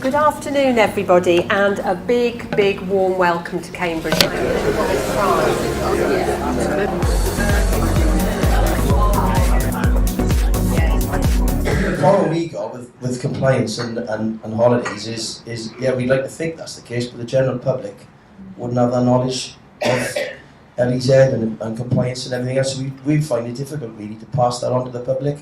Good afternoon, everybody, and a big, big warm welcome to Cambridge. The problem we got with compliance and holidays is we'd like to think that's the case, but the general public wouldn't have that knowledge of LEZ and compliance and everything else. So we find it difficult really to pass that on to the public.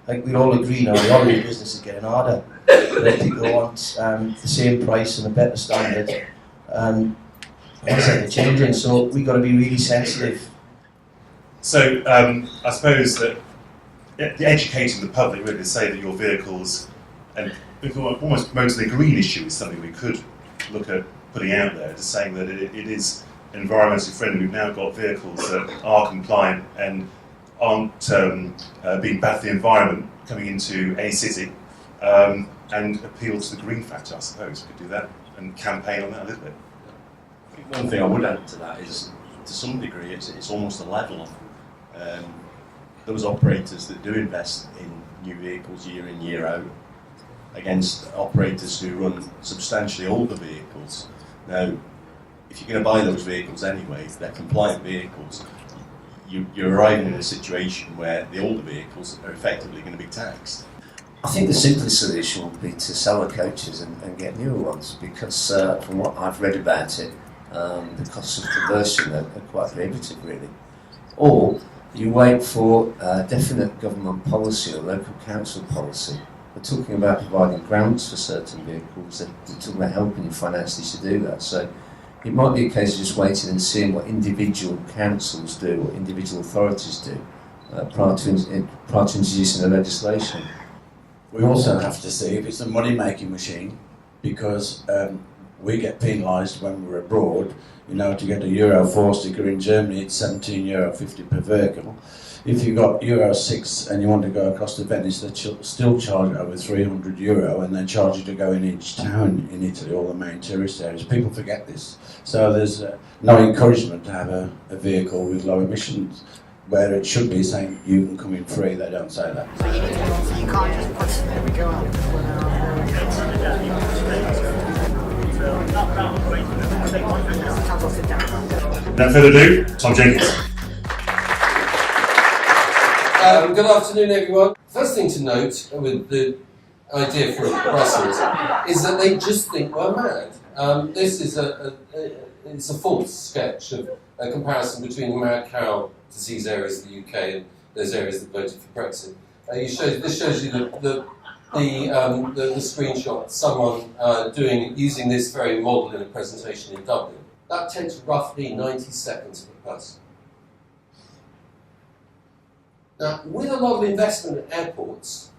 Like we all agree now, the holiday business is getting harder. People want the same price and a better standard, and things are changing. So we've got to be really sensitive. So I suppose that educating the public really to say that your vehicles, and almost promoting the green issue is something we could look at putting out there, just saying that it is environmentally friendly. We've now got vehicles that are compliant and aren't being bad for the environment coming into a city, and appeal to the green factor. I suppose we could do that and campaign on that a little bit. I think one thing I would add to that is, to some degree, it's almost a level. Those operators that do invest in new vehicles year in, year out, against operators who run substantially older vehicles. Now, if you're going to buy those vehicles anyway, they're compliant vehicles, you're arriving in a situation where the older vehicles are effectively going to be taxed. I think the simplest solution would be to sell the coaches and get newer ones, because from what I've read about it, the costs of conversion are quite prohibitive really. Or you wait for definite government policy or local council policy. We're talking about providing grants for certain vehicles, they're talking about helping you financially to do that. So it might be a case of just waiting and seeing what individual councils do, what individual authorities do, prior to introducing the legislation. We also have to see if it's a money-making machine, because we get penalised when we're abroad. You know, to get a Euro 4 sticker in Germany, it's €17.50 per vehicle. If you've got Euro 6 and you want to go across to Venice, they still charge over €300, and they charge you to go in each town in Italy, all the main tourist areas. People forget this. So there's no encouragement to have a vehicle with low emissions, where it should be saying you can come in free. They don't say that. You can't just put it, there we go. Without further ado, Tom Jenkins. Good afternoon, everyone. First thing to note with the idea for Brussels is that they just think we're mad. This is it's a false sketch of a comparison between the mad cow disease areas of the UK and those areas that voted for Brexit. This shows you the screenshot of someone using this very model in a presentation in Dublin. That takes roughly 90 seconds per person. Now, with a lot of investment at airports,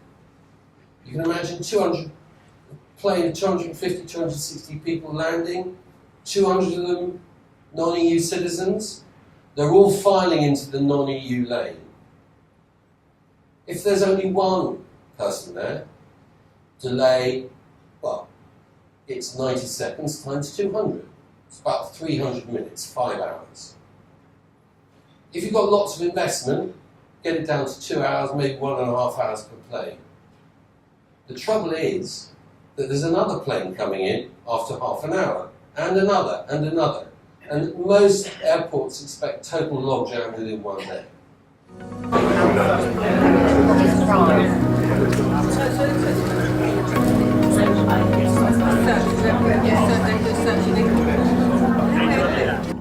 you can imagine 250, 260 people landing, 200 of them non-EU citizens. They're all filing into the non-EU lane. If there's only one person there, delay, well, it's 90 seconds times 200. It's about 300 minutes, 5 hours. If you've got lots of investment, get it down to 2 hours, maybe 1.5 hours per plane. The trouble is that there's another plane coming in after half an hour, and another, and another. And most airports expect total logjam within 1 day.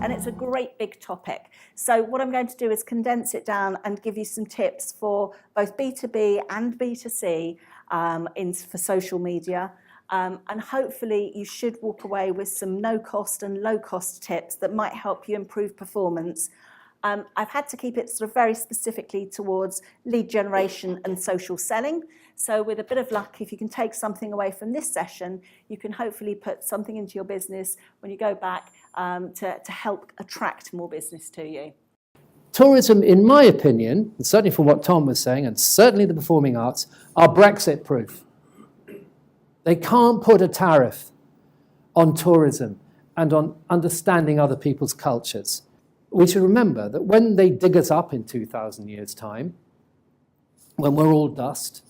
And it's a great big topic. So what I'm going to do is condense it down and give you some tips for both B2B and B2C for social media. And hopefully you should walk away with some no-cost and low-cost tips that might help you improve performance. I've had to keep it sort of very specifically towards lead generation and social selling. So with a bit of luck, if you can take something away from this session, you can hopefully put something into your business when you go back to help attract more business to you. Tourism, in my opinion, and certainly from what Tom was saying, and certainly the performing arts, are Brexit-proof. They can't put a tariff on tourism and on understanding other people's cultures. We should remember that when they dig us up in 2,000 years' time, when we're all dust,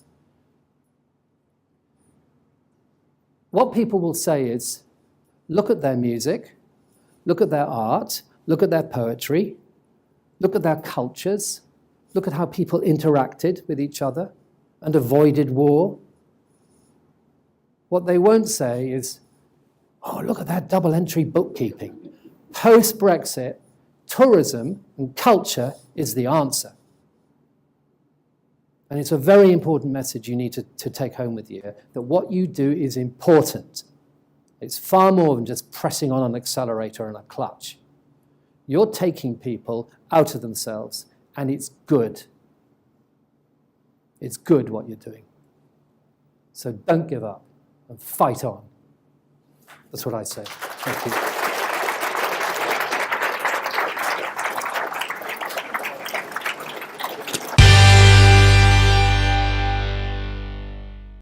what people will say is, look at their music, look at their art, look at their poetry, look at their cultures, look at how people interacted with each other and avoided war. What they won't say is, oh, look at that double-entry bookkeeping. Post-Brexit, tourism and culture is the answer. And it's a very important message you need to take home with you, that what you do is important. It's far more than just pressing on an accelerator and a clutch. You're taking people out of themselves, and it's good. It's good what you're doing. So don't give up and fight on. That's what I say. Thank you.